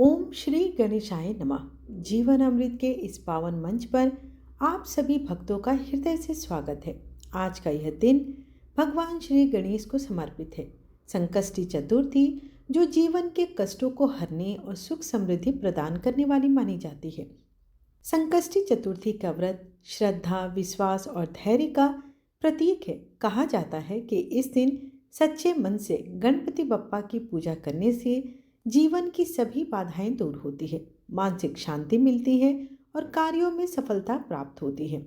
ओम श्री गणेशाय नमः। जीवन अमृत के इस पावन मंच पर आप सभी भक्तों का हृदय से स्वागत है। आज का यह दिन भगवान श्री गणेश को समर्पित है। संकष्टी चतुर्थी जो जीवन के कष्टों को हरने और सुख समृद्धि प्रदान करने वाली मानी जाती है। संकष्टी चतुर्थी का व्रत श्रद्धा, विश्वास और धैर्य का प्रतीक है। कहा जाता है कि इस दिन सच्चे मन से गणपति बप्पा की पूजा करने से जीवन की सभी बाधाएं दूर होती है, मानसिक शांति मिलती है और कार्यों में सफलता प्राप्त होती है।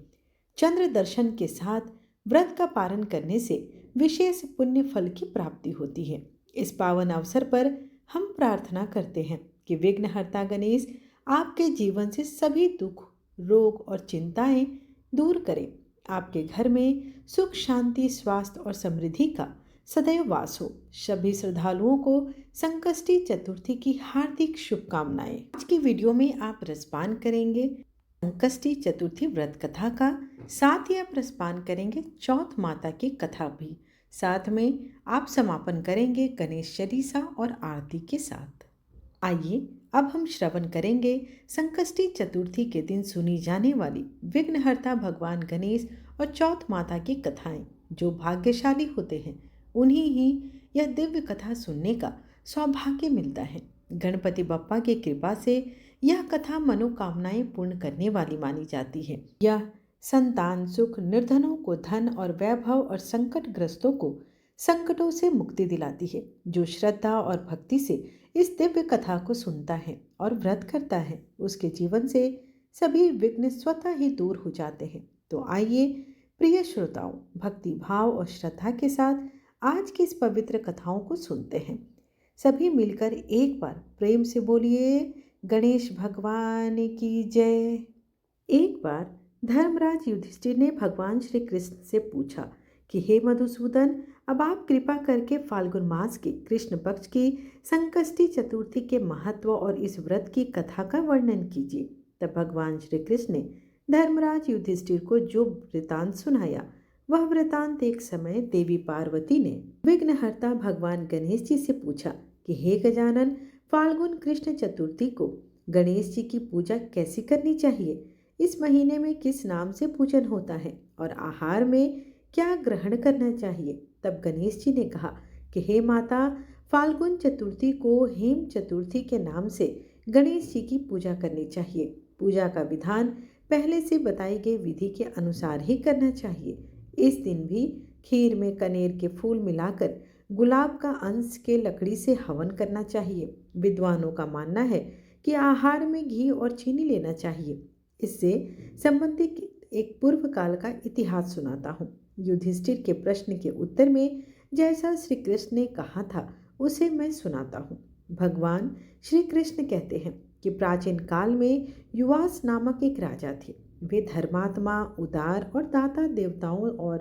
चंद्र दर्शन के साथ व्रत का पालन करने से विशेष पुण्य फल की प्राप्ति होती है। इस पावन अवसर पर हम प्रार्थना करते हैं कि विघ्नहर्ता गणेश आपके जीवन से सभी दुख, रोग और चिंताएं दूर करें। आपके घर में सुख, शांति, स्वास्थ्य और समृद्धि का सदैव वास हो। सभी श्रद्धालुओं को संकष्टी चतुर्थी की हार्दिक शुभकामनाएं। आज की वीडियो में आप रसपान करेंगे संकष्टी चतुर्थी व्रत कथा का, साथ ही आप रसपान करेंगे चौथ माता की कथा भी। साथ में आप समापन करेंगे गणेश चालीसा और आरती के साथ। आइए अब हम श्रवण करेंगे संकष्टी चतुर्थी के दिन सुनी जाने वाली विघ्नहर्ता भगवान गणेश और चौथ माता की कथाएं। जो भाग्यशाली होते हैं उन्हीं ही यह दिव्य कथा सुनने का सौभाग्य मिलता है। गणपति बप्पा की कृपा से यह कथा मनोकामनाएं पूर्ण करने वाली मानी जाती है। यह संतान सुख, निर्धनों को धन और वैभव और संकटग्रस्तों को संकटों से मुक्ति दिलाती है। जो श्रद्धा और भक्ति से इस दिव्य कथा को सुनता है और व्रत करता है, उसके जीवन से सभी विघ्न स्वतः ही दूर हो जाते हैं। तो आइए प्रिय श्रोताओं, भक्ति भाव और श्रद्धा के साथ आज की इस पवित्र कथाओं को सुनते हैं। सभी मिलकर एक बार प्रेम से बोलिए गणेश भगवान की जय। एक बार धर्मराज युधिष्ठिर ने भगवान श्री कृष्ण से पूछा कि हे मधुसूदन, अब आप कृपा करके फाल्गुन मास की कृष्ण पक्ष की संकष्टी चतुर्थी के महत्व और इस व्रत की कथा का वर्णन कीजिए। तब भगवान श्री कृष्ण ने धर्मराज युधिष्ठिर को जो वृतांत सुनाया, वह वृतांत एक समय देवी पार्वती ने विघ्नहर्ता भगवान गणेश जी से पूछा कि हे गजानन, फाल्गुन कृष्ण चतुर्थी को गणेश जी की पूजा कैसी करनी चाहिए? इस महीने में किस नाम से पूजन होता है और आहार में क्या ग्रहण करना चाहिए? तब गणेश जी ने कहा कि हे माता, फाल्गुन चतुर्थी को हेम चतुर्थी के नाम से गणेश जी की पूजा करनी चाहिए। पूजा का विधान पहले से बताई गई विधि के अनुसार ही करना चाहिए। इस दिन भी खीर में कनेर के फूल मिलाकर गुलाब का अंश के लकड़ी से हवन करना चाहिए। विद्वानों का मानना है कि आहार में घी और चीनी लेना चाहिए। इससे संबंधित एक पूर्व काल का इतिहास सुनाता हूँ। युधिष्ठिर के प्रश्न के उत्तर में जैसा श्री कृष्ण ने कहा था उसे मैं सुनाता हूँ। भगवान श्री कृष्ण कहते हैं कि प्राचीन काल में युवास नामक एक राजा थे। वे धर्मात्मा, उदार और दाता देवताओं और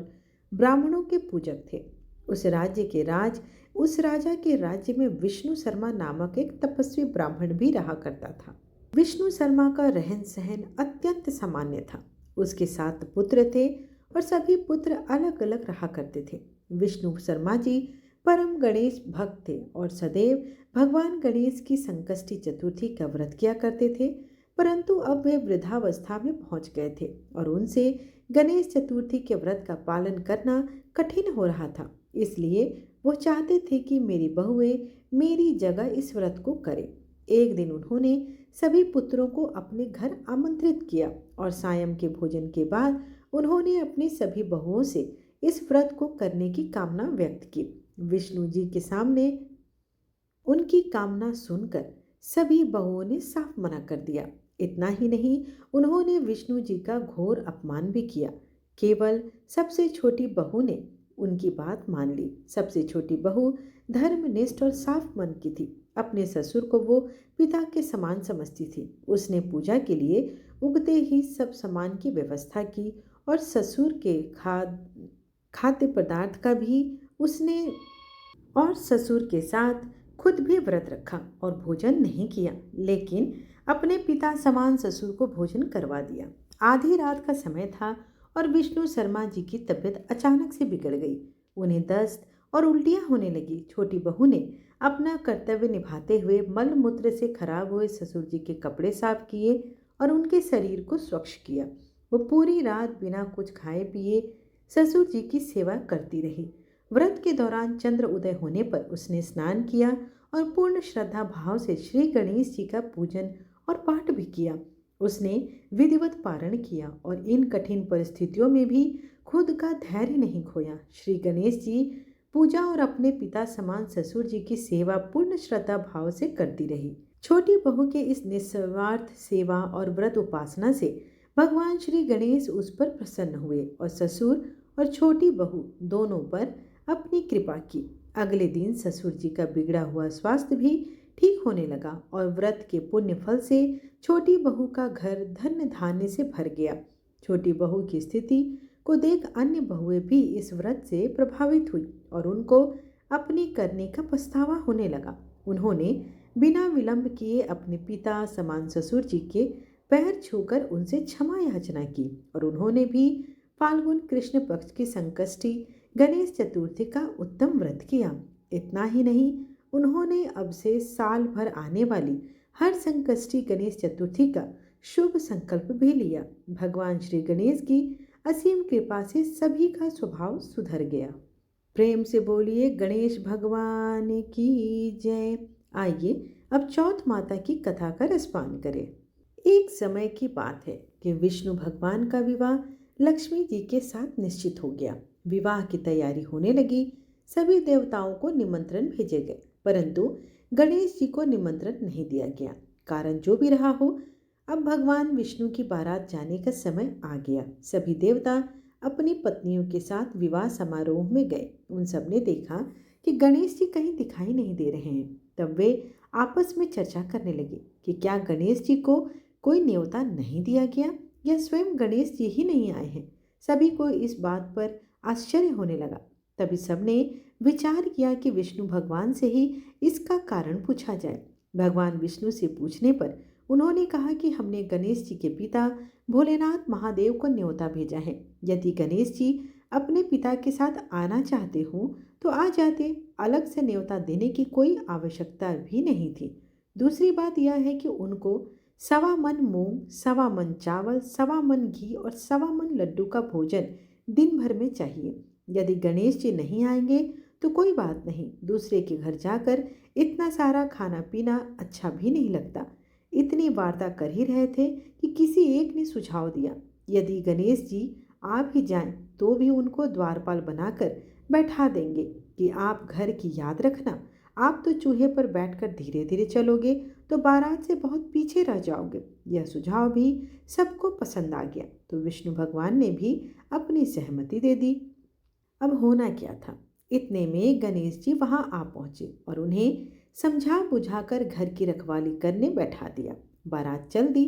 ब्राह्मणों के पूजक थे। उस राजा के राज्य में विष्णु शर्मा नामक एक तपस्वी ब्राह्मण भी रहा करता था। विष्णु शर्मा का रहन सहन अत्यंत सामान्य था। उसके 7 पुत्र थे और सभी पुत्र अलग अलग रहा करते थे। विष्णु शर्मा जी परम गणेश भक्त थे और सदैव भगवान गणेश की संकष्टी चतुर्थी का व्रत किया करते थे। परंतु अब वे वृद्धावस्था में पहुंच गए थे और उनसे गणेश चतुर्थी के व्रत का पालन करना कठिन हो रहा था। इसलिए वो चाहते थे कि मेरी बहुएं मेरी जगह इस व्रत को करें। एक दिन उन्होंने सभी पुत्रों को अपने घर आमंत्रित किया और सायं के भोजन के बाद उन्होंने अपनी सभी बहुओं से इस व्रत को करने की कामना व्यक्त की। विष्णु जी के सामने उनकी कामना सुनकर सभी बहुओं ने साफ मना कर दिया। इतना ही नहीं, उन्होंने विष्णु जी का घोर अपमान भी किया। केवल सबसे छोटी बहू ने उनकी बात मान ली। सबसे छोटी बहू धर्मनिष्ठ और साफ मन की थी। अपने ससुर को वो पिता के समान समझती थी। उसने पूजा के लिए उगते ही सब सामान की व्यवस्था की और ससुर के खाद्य पदार्थ का भी उसने और ससुर के साथ खुद भी व्रत रखा और भोजन नहीं किया, लेकिन अपने पिता समान ससुर को भोजन करवा दिया। आधी रात का समय था और विष्णु शर्मा जी की तबीयत अचानक से बिगड़ गई। उन्हें दस्त और उल्टियां होने लगी। छोटी बहू ने अपना कर्तव्य निभाते हुए मल मूत्र से खराब हुए ससुर जी के कपड़े साफ किए और उनके शरीर को स्वच्छ किया। वो पूरी रात बिना कुछ खाए पिए ससुर जी की सेवा करती रही। व्रत के दौरान चंद्र उदय होने पर उसने स्नान किया और पूर्ण श्रद्धा भाव से श्री गणेश जी का पूजन और पाठ भी किया। उसने विधिवत पारण किया और इन कठिन परिस्थितियों में भी खुद का धैर्य नहीं खोया। श्री गणेश जी पूजा और अपने पिता समान ससुर जी की सेवा पूर्ण श्रद्धा भाव से करती रही। छोटी बहू के इस निस्वार्थ सेवा और व्रत उपासना से भगवान श्री गणेश उस पर प्रसन्न हुए और ससुर और छोटी बहू दोनों पर अपनी कृपा की। अगले दिन ससुर जी का बिगड़ा हुआ स्वास्थ्य भी ठीक होने लगा और व्रत के पुण्य फल से छोटी बहू का घर धन धान्य से भर गया। छोटी बहू की स्थिति को देख अन्य बहुएं भी इस व्रत से प्रभावित हुई और उनको अपनी करने का पछतावा होने लगा। उन्होंने बिना विलंब किए अपने पिता समान ससुर जी के पैर छूकर उनसे क्षमा याचना की और उन्होंने भी फाल्गुन कृष्ण पक्ष की संकष्टी गणेश चतुर्थी का उत्तम व्रत किया। इतना ही नहीं, उन्होंने अब से साल भर आने वाली हर संकष्टी गणेश चतुर्थी का शुभ संकल्प भी लिया। भगवान श्री गणेश की असीम कृपा से सभी का स्वभाव सुधर गया। प्रेम से बोलिए गणेश भगवान की जय। आइए अब चौथ माता की कथा का रसपान करें। एक समय की बात है कि विष्णु भगवान का विवाह लक्ष्मी जी के साथ निश्चित हो गया। विवाह की तैयारी होने लगी। सभी देवताओं को निमंत्रण भेजे गए, परंतु गणेश जी को निमंत्रण नहीं दिया गया। कारण जो भी रहा हो, अब भगवान विष्णु की बारात जाने का समय आ गया। सभी देवता अपनी पत्नियों के साथ विवाह समारोह में गए। उन सब ने देखा कि गणेश जी कहीं दिखाई नहीं दे रहे हैं। तब वे आपस में चर्चा करने लगे कि क्या गणेश जी को कोई न्योता नहीं दिया गया या स्वयं गणेश जी ही नहीं आए हैं। सभी को इस बात पर आश्चर्य होने लगा। तभी सबने विचार किया कि विष्णु भगवान से ही इसका कारण पूछा जाए। भगवान विष्णु से पूछने पर उन्होंने कहा कि हमने गणेश जी के पिता भोलेनाथ महादेव को न्योता भेजा है। यदि गणेश जी अपने पिता के साथ आना चाहते हो तो आ जाते, अलग से न्योता देने की कोई आवश्यकता भी नहीं थी। दूसरी बात यह है कि उनको 1.25 मन मूंग, 1.25 मन चावल, 1.25 मन घी और 1.25 मन लड्डू का भोजन दिन भर में चाहिए। यदि गणेश जी नहीं आएंगे तो कोई बात नहीं, दूसरे के घर जाकर इतना सारा खाना पीना अच्छा भी नहीं लगता। इतनी वार्ता कर ही रहे थे कि किसी एक ने सुझाव दिया, यदि गणेश जी आ भी जाएं तो भी उनको द्वारपाल बनाकर बैठा देंगे कि आप घर की याद रखना। आप तो चूहे पर बैठकर धीरे धीरे चलोगे तो बारात से बहुत पीछे रह जाओगे। यह सुझाव भी सबको पसंद आ गया तो विष्णु भगवान ने भी अपनी सहमति दे दी। अब होना क्या था, इतने में गणेश जी वहां आ पहुंचे और उन्हें समझा बुझाकर घर की रखवाली करने बैठा दिया। बारात चल दी।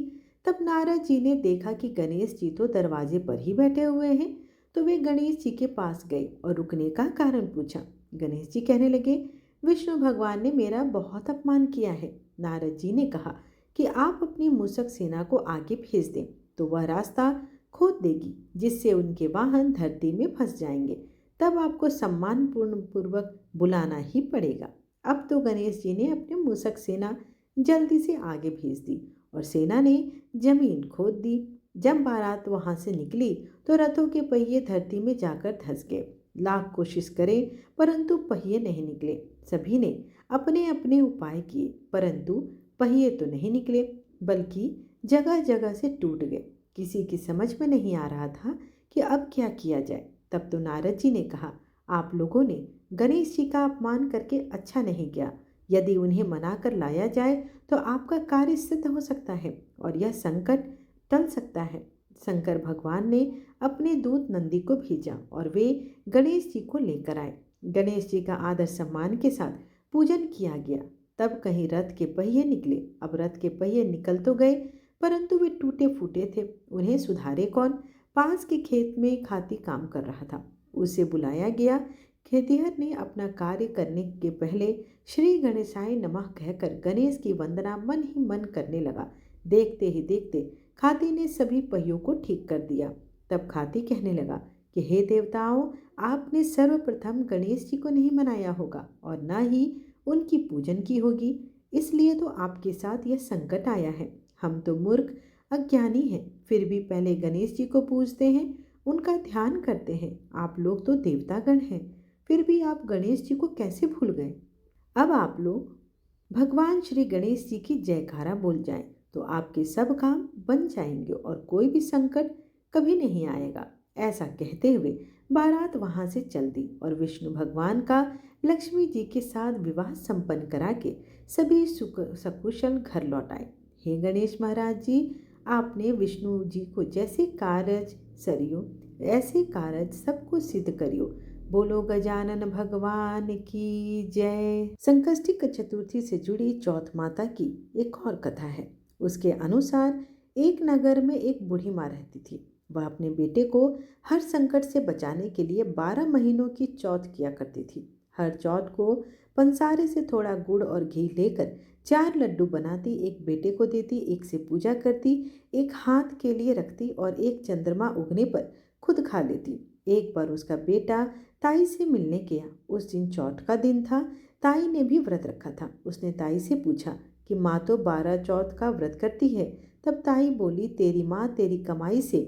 तब नारद जी ने देखा कि गणेश जी तो दरवाजे पर ही बैठे हुए हैं, तो वे गणेश जी के पास गए और रुकने का कारण पूछा। गणेश जी कहने लगे, विष्णु भगवान ने मेरा बहुत अपमान किया है। नारद जी ने कहा कि आप अपनी मूषक सेना को आगे भेज दें तो वह रास्ता खोद देगी, जिससे उनके वाहन धरती में फंस जाएंगे। तब आपको सम्मान पूर्वक बुलाना ही पड़ेगा। अब तो गणेश जी ने अपनी मूषक सेना जल्दी से आगे भेज दी और सेना ने जमीन खोद दी। जब बारात वहां से निकली तो रथों के पहिए धरती में जाकर धंस गए। लाख कोशिश करे परंतु पहिए नहीं निकले। सभी ने अपने अपने उपाय किए परंतु पहिए तो नहीं निकले, बल्कि जगह जगह से टूट गए। किसी की समझ में नहीं आ रहा था कि अब क्या किया जाए। तब तो नारद जी ने कहा, आप लोगों ने गणेश जी का अपमान करके अच्छा नहीं किया। यदि उन्हें मना कर लाया जाए तो आपका कार्य सिद्ध हो सकता है और यह संकट टल सकता है। शंकर भगवान ने अपने दूत नंदी को भेजा और वे गणेश जी को लेकर आए। गणेश जी का आदर सम्मान के साथ पूजन किया गया। तब कहीं रथ के पहिए निकले। अब रथ के पहिए निकल तो गए परंतु वे टूटे फूटे थे। उन्हें सुधारे कौन। पास के खेत में खाती काम कर रहा था, उसे बुलाया गया। खेतिहर ने अपना कार्य करने के पहले श्री गणेशाय नमः कहकर गणेश की वंदना मन ही मन करने लगा। देखते ही देखते खाती ने सभी पहियों को ठीक कर दिया। तब खाती कहने लगा कि हे देवताओं, आपने सर्वप्रथम गणेश जी को नहीं मनाया होगा और न ही उनकी पूजन की होगी, इसलिए तो आपके साथ यह संकट आया है। हम तो मूर्ख अज्ञानी हैं, फिर भी पहले गणेश जी को पूजते हैं, उनका ध्यान करते हैं। आप लोग तो देवतागण हैं, फिर भी आप गणेश जी को कैसे भूल गए? अब आप लोग भगवान श्री गणेश जी की जयकारा बोल जाएं तो आपके सब काम बन जाएंगे और कोई भी संकट कभी नहीं आएगा। ऐसा कहते हुए बारात वहां से चल दी और विष्णु भगवान का लक्ष्मी जी के साथ विवाह संपन्न करा के सभी सकुशल घर लौट आए। हे गणेश महाराज जी, आपने विष्णु जी को जैसे कारज सरियो ऐसे कारज सबको सिद्ध करियो। बोलो गजानन भगवान की जय। संकष्टी चतुर्थी से जुड़ी चौथ माता की एक और कथा है। उसके अनुसार एक नगर में एक बूढ़ी माँ रहती थी। वह अपने बेटे को हर संकट से बचाने के लिए 12 महीनों की चौथ किया करती थी। हर चौथ को पंसारे से थोड़ा गुड़ और घी लेकर 4 लड्डू बनाती, एक बेटे को देती, एक से पूजा करती, एक हाथ के लिए रखती और एक चंद्रमा उगने पर खुद खा लेती। एक बार उसका बेटा ताई से मिलने गया। उस दिन चौथ का दिन था। ताई ने भी व्रत रखा था। उसने ताई से पूछा कि माँ तो 12 चौथ का व्रत करती है। तब ताई बोली, तेरी माँ तेरी कमाई से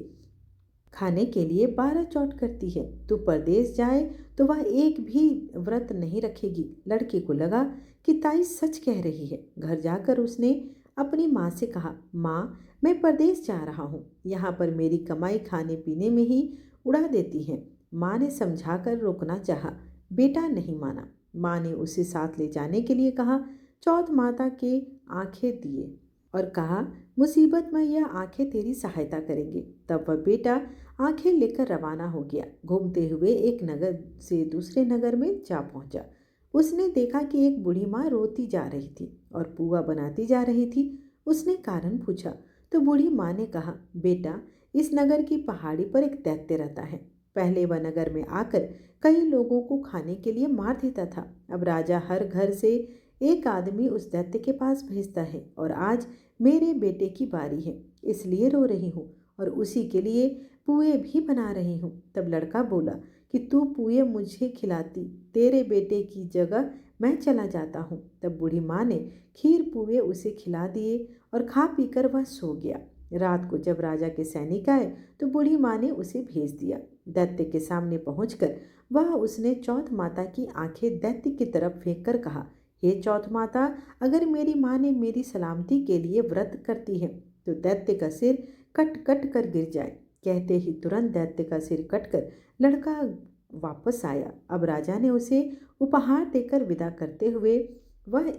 खाने के लिए 12 चौथ करती है। तू परदेश जाए तो वह एक भी व्रत नहीं रखेगी। लड़के को लगा कि ताई सच कह रही है। घर जाकर उसने अपनी माँ से कहा, माँ मैं परदेश जा रहा हूँ, यहाँ पर मेरी कमाई खाने पीने में ही उड़ा देती है। माँ ने समझाकर रोकना चाहा, बेटा नहीं माना। माँ ने उसे साथ ले जाने के लिए कहा। चौथ माता के आंखें दिए और कहा, मुसीबत में यह आंखें तेरी सहायता करेंगे। तब वह बेटा आंखें लेकर रवाना हो गया। घूमते हुए एक नगर से दूसरे नगर में जा पहुंचा। उसने देखा कि एक बूढ़ी माँ रोती जा रही थी और पुआ बनाती जा रही थी। उसने कारण पूछा तो बूढ़ी माँ ने कहा, बेटा इस नगर की पहाड़ी पर एक दैत्य रहता है। पहले वह नगर में आकर कई लोगों को खाने के लिए मार देता था। अब राजा हर घर से एक आदमी उस दैत्य के पास भेजता है और आज मेरे बेटे की बारी है, इसलिए रो रही हूँ और उसी के लिए पुए भी बना रही हूँ। तब लड़का बोला कि तू पुए मुझे खिलाती, तेरे बेटे की जगह मैं चला जाता हूँ। तब बूढ़ी माँ ने खीर पुए उसे खिला दिए और खा पीकर वह सो गया। रात को जब राजा के सैनिक आए तो बूढ़ी माँ ने उसे भेज दिया। दैत्य के सामने पहुंचकर वह उसने चौथ माता की आंखें दैत्य की तरफ फेंक कर कहा, हे चौथ माता, अगर मेरी माँ ने मेरी सलामती के लिए व्रत करती है तो दैत्य का सिर कट कट कर गिर जाए। कहते ही तुरंत दैत्य का सिर कटकर लड़का वापस आया। अब राजा ने उसे उपहार देकर विदा करते हुए वह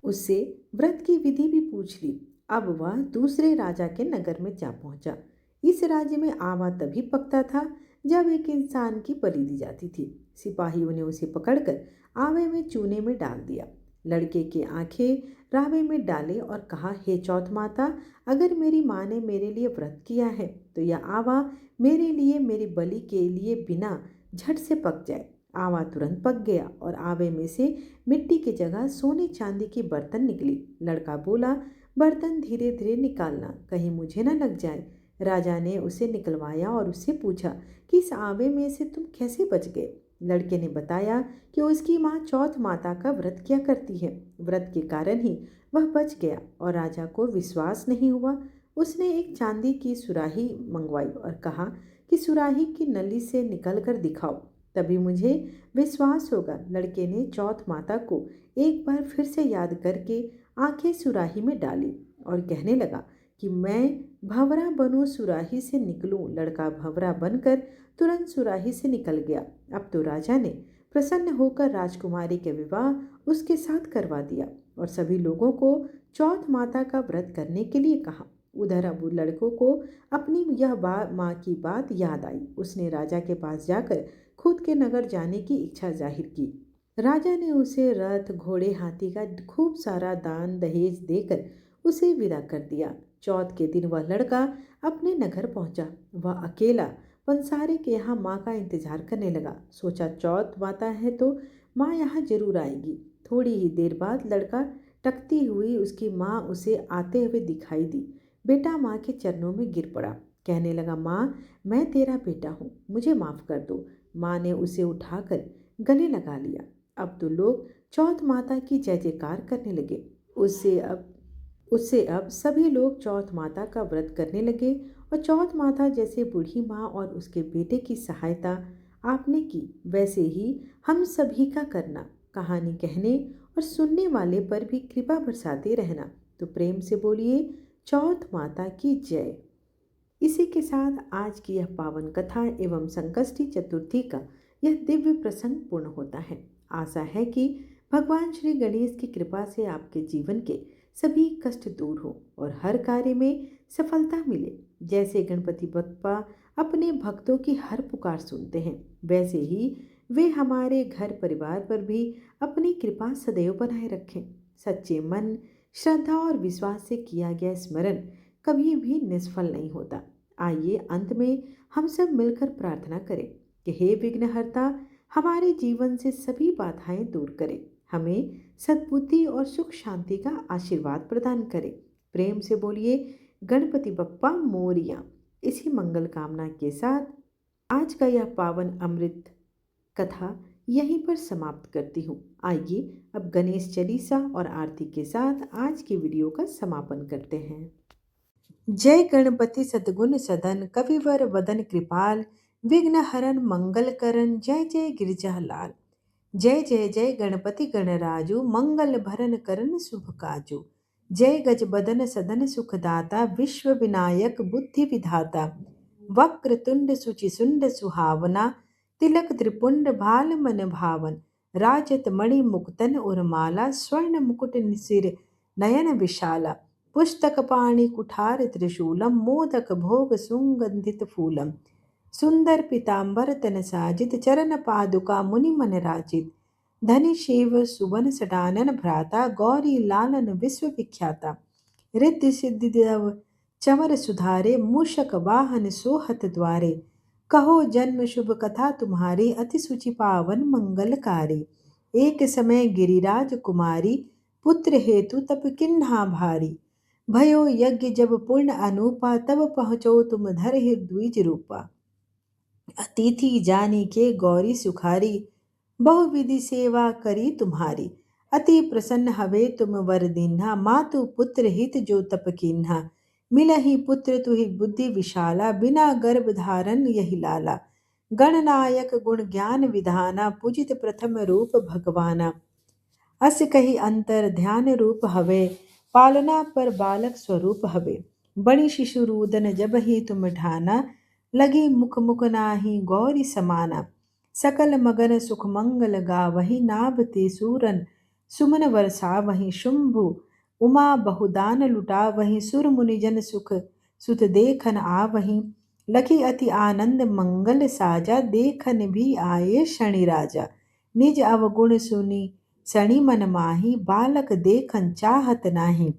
उससे व्रत की विधि भी पूछ ली। अब वह दूसरे राजा के नगर में जा पहुंचा। इस राज्य में आवा तभी पकता था जब एक इंसान की बलि दी जाती थी। सिपाहियों ने उसे पकड़कर आवे में चूने में डाल दिया। लड़के की आंखें रावे में डाले और कहा, हे चौथ माता, अगर मेरी माँ ने मेरे लिए व्रत किया है तो यह आवा मेरे लिए मेरी बलि के लिए बिना झट से पक जाए। आवा तुरंत पक गया और आवे में से मिट्टी की जगह सोने चांदी की बर्तन निकली। लड़का बोला, बर्तन धीरे धीरे निकालना, कहीं मुझे न लग जाए। राजा ने उसे निकलवाया और उससे पूछा कि इस आवे में से तुम कैसे बच गए। लड़के ने बताया कि उसकी माँ चौथ माता का व्रत किया करती है, व्रत के कारण ही वह बच गया। और राजा को विश्वास नहीं हुआ। उसने एक चांदी की सुराही मंगवाई और कहा कि सुराही की नली से निकल कर दिखाओ, तभी मुझे विश्वास होगा। लड़के ने चौथ माता को एक बार फिर से याद करके आंखें सुराही में डाली और कहने लगा कि मैं भंवरा बनूं, सुराही से निकलूं। लड़का भंवरा बनकर तुरंत सुराही से निकल गया। अब तो राजा ने प्रसन्न होकर राजकुमारी के विवाह उसके साथ करवा दिया और सभी लोगों को चौथ माता का व्रत करने के लिए कहा। उधर अब लड़कों को अपनी यह माँ की बात याद आई। उसने राजा के पास जाकर खुद के नगर जाने की इच्छा जाहिर की। राजा ने उसे रथ, घोड़े, हाथी का खूब सारा दान दहेज देकर उसे विदा कर दिया। चौथ के दिन वह लड़का अपने नगर पहुंचा। वह अकेला पंसारे के यहाँ माँ का इंतजार करने लगा। सोचा, चौथ माता है तो माँ यहाँ जरूर आएगी। थोड़ी ही देर बाद लड़का टकती हुई उसकी माँ उसे आते हुए दिखाई दी। बेटा माँ के चरणों में गिर पड़ा, कहने लगा, माँ मैं तेरा बेटा हूँ, मुझे माफ़ कर दो। माँ ने उसे उठाकर गले लगा लिया। अब तो लोग चौथ माता की जय जयकार करने लगे। उससे अब सभी लोग चौथ माता का व्रत करने लगे और चौथ माता जैसे बूढ़ी माँ और उसके बेटे की सहायता आपने की, वैसे ही हम सभी का करना। कहानी कहने और सुनने वाले पर भी कृपा बरसाते रहना। तो प्रेम से बोलिए चौथ माता की जय। इसी के साथ आज की यह पावन कथा एवं संकष्टी चतुर्थी का यह दिव्य प्रसंग पूर्ण होता है। आशा है कि भगवान श्री गणेश की कृपा से आपके जीवन के सभी कष्ट दूर हो और हर कार्य में सफलता मिले। जैसे गणपति बप्पा अपने भक्तों की हर पुकार सुनते हैं, वैसे ही वे हमारे घर परिवार पर भी अपनी कृपा सदैव बनाए रखें। सच्चे मन, श्रद्धा और विश्वास से किया गया स्मरण कभी भी निष्फल नहीं होता। आइए अंत में हम सब मिलकर प्रार्थना करें कि हे विघ्नहर्ता, हमारे जीवन से सभी बाधाएं दूर करें, हमें सद्बुद्धि और सुख शांति का आशीर्वाद प्रदान करें। प्रेम से बोलिए गणपति बप्पा मोरिया। इसी मंगल कामना के साथ आज का यह पावन अमृत कथा यहीं पर समाप्त करती हूँ। आइए अब गणेश चालीसा और आरती के साथ आज की वीडियो का समापन करते हैं। जय गणपति सद्गुण सदन कविवर वदन कृपाल, विघ्न हरन मंगल करन, जय जय गिरजा लाल। जय जय जय गणपति गणराजु, मंगल भरन करन शुभ काजु। जय गज बदन सदन सुखदाता, विश्व विनायक बुद्धि विधाता। वक्रतुंड सुचिसुंड सुहावना, तिलक त्रिपुंड भाल मन भावन। राजत मणि मुकुतन उर्माला, स्वर्ण मुकुट सिर नयन विशाला। पुस्तक पाणि कुठार त्रिशूलम, मोदक भोग सुगंधित फूलम। सुंदर पीतांबर तन साजित, चरण पादुका मुनि मन राजित। धनि शिव सुवन सडानन भ्राता, गौरी लालन विश्व विख्याता। रिद्धि सिद्धि देव चमर सुधारे, मूषक वाहन सोहत द्वारे। कहो जन्म शुभ कथा तुम्हारी, अति सुचि पावन मंगलकारी। एक समय गिरिराज कुमारी, पुत्र हेतु तप किन्हा भारी। भयो यज्ञ जब पूर्ण अनूपा, तब पहुँचो तुम धरहि द्विज रूपा। अतिथि जानी के गौरी सुखारी, बहुविधि सेवा करी तुम्हारी। अति प्रसन्न हवे तुम वर दीन्हा, मातु पुत्र हित जो तप कीन्हा। मिलहि पुत्र तुहि बुद्धि विशाला, बिना गर्भ धारण यही लाला। गणनायक गुण ज्ञान विधाना, पूजित प्रथम रूप भगवाना। अस कही अंतर ध्यान रूप हवे, पालना पर बालक स्वरूप हवे। बड़ी शिशु रूदन जब ही तुम ढाना, लगी मुख मुख नाही गौरी समाना। सकल मगन सुख मंगल गावहि, नाभ ते सूरन सुमन वरसावहि। शुंभु उमा बहुदान लुटावहि, सुर मुनिजन सुख सुत देखन आवहि। लखी अति आनंद मंगल साजा, देखन भी आए शनि राजा। निज अवगुण सुनी शनि मन माही, बालक देखन चाहत नाही।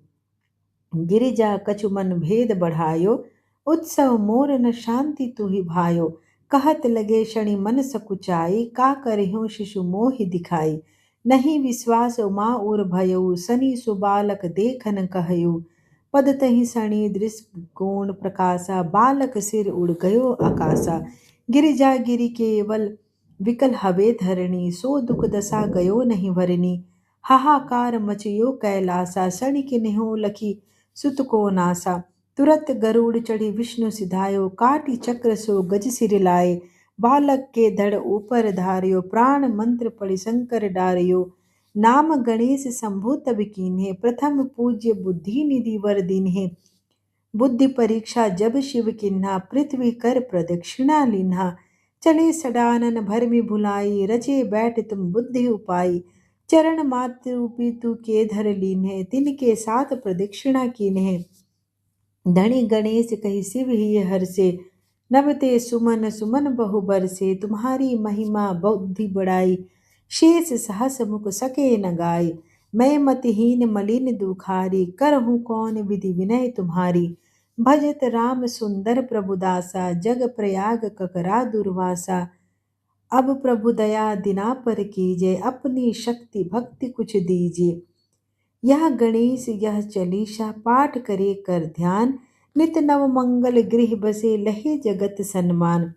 गिरिजा कछु मन भेद बढ़ायो, उत्सव मोर न शांति तुहि भायो। कहत लगे शनि मन सकुचाई, का करहिं शिशु मोहि दिखाई। नहीं विश्वास उमा उर भयउ, शनि सुबालक देखन कहयु। पद तहि शनि दृष्टिकोण प्रकाशा, बालक सिर उड़ गयो आकाशा। गिरिजा गिरि केवल विकल हवे धरणी, सो दुख दशा गयो नहीं भरनी। हाहाकार मचयो कैलासा, शनि किन्हु लखी सुत को नासा। तुरत गरुड़ चढ़ी विष्णु सिधायो, काटी चक्र सो गज सिर लाए। बालक के धड़ ऊपर धारियो, प्राण मंत्र पढ़ि शंकर डारियो। नाम गणेश शंभु तब कीन्हे, प्रथम पूज्य बुद्धि निधि वर दीन्हे। बुद्धि परीक्षा जब शिव किन्हा, पृथ्वी कर प्रदक्षिणा लिन्हा। चले सडानन भरमि भुलाई, रचे बैठ तुम बुद्धि उपाई। चरण मातु पितु के धर लीन्हे, तिनके साथ प्रदक्षिणा कीन्हे। धनी गणेश कही शिव ही हर्षे, नभते सुमन सुमन बहु बरसे। तुम्हारी महिमा बुद्धि बढ़ाई, शेष सहस मुख सके न गाय। मैं मतिहीन मलिन दुखारी, करहूँ कौन विधि विनय तुम्हारी। भजत राम सुंदर प्रभुदासा, जग प्रयाग ककरा दुर्वासा। अब प्रभु दया दिना पर कीजिए, अपनी शक्ति भक्ति कुछ दीजिए। यह गणेश यह चालीसा, पाठ करे कर ध्यान। नित नव मंगल गृह बसे, लहे जगत सन्मान।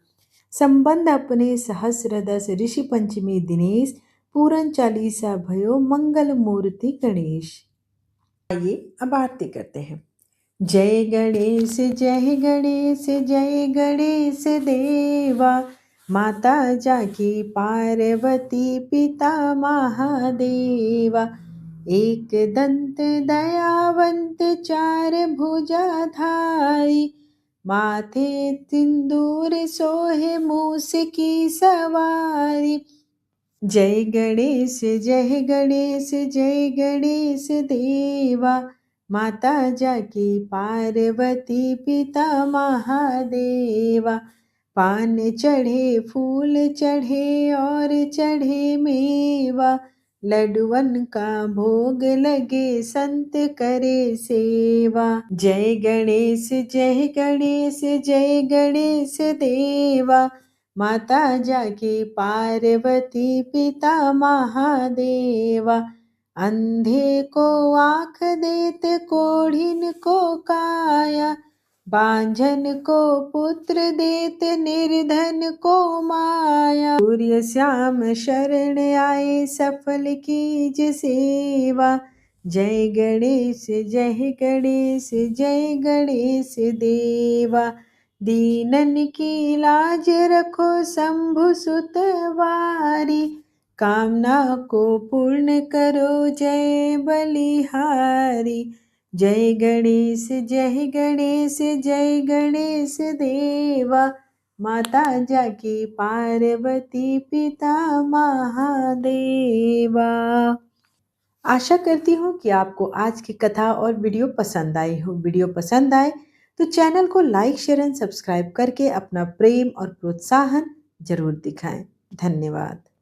संबंध अपने सहस्र दस, ऋषि पंचमी दिनेश। पूरन चालीसा भयो मंगल मूर्ति गणेश। आइए अब आरती करते हैं। जय गणेश जय गणेश जय गणेश देवा, माता जाकी पार्वती पिता महादेवा। एक दंत दयावंत चार भुजाधारी, माथे सिंदूर सोहे मूस की सवारी। जय गणेश जय गणेश जय गणेश देवा, माता जाकी पार्वती पिता महादेवा। पान चढ़े फूल चढ़े और चढ़े मेवा, लड्डुअन का भोग लगे संत करे सेवा। जय गणेश जय गणेश जय गणेश देवा, माता जाकी पार्वती पिता महादेवा। अंधे को आँख देते कोढ़िन को काया, बांझन को पुत्र देते निर्धन को माया। सूर्य श्याम शरण आए सफल कीज सेवा। जय गणेश जय गणेश जय गणेश देवा। दीनन की लाज रखो शंभु सुतवारी, कामना को पूर्ण करो जय बलिहारी। जय गणेश जय गणेश जय गणेश देवा, माता जाकी पार्वती पिता महादेवा। आशा करती हूँ कि आपको आज की कथा और वीडियो पसंद आई हो। वीडियो पसंद आए तो चैनल को लाइक शेयर एंड सब्सक्राइब करके अपना प्रेम और प्रोत्साहन जरूर दिखाएं। धन्यवाद।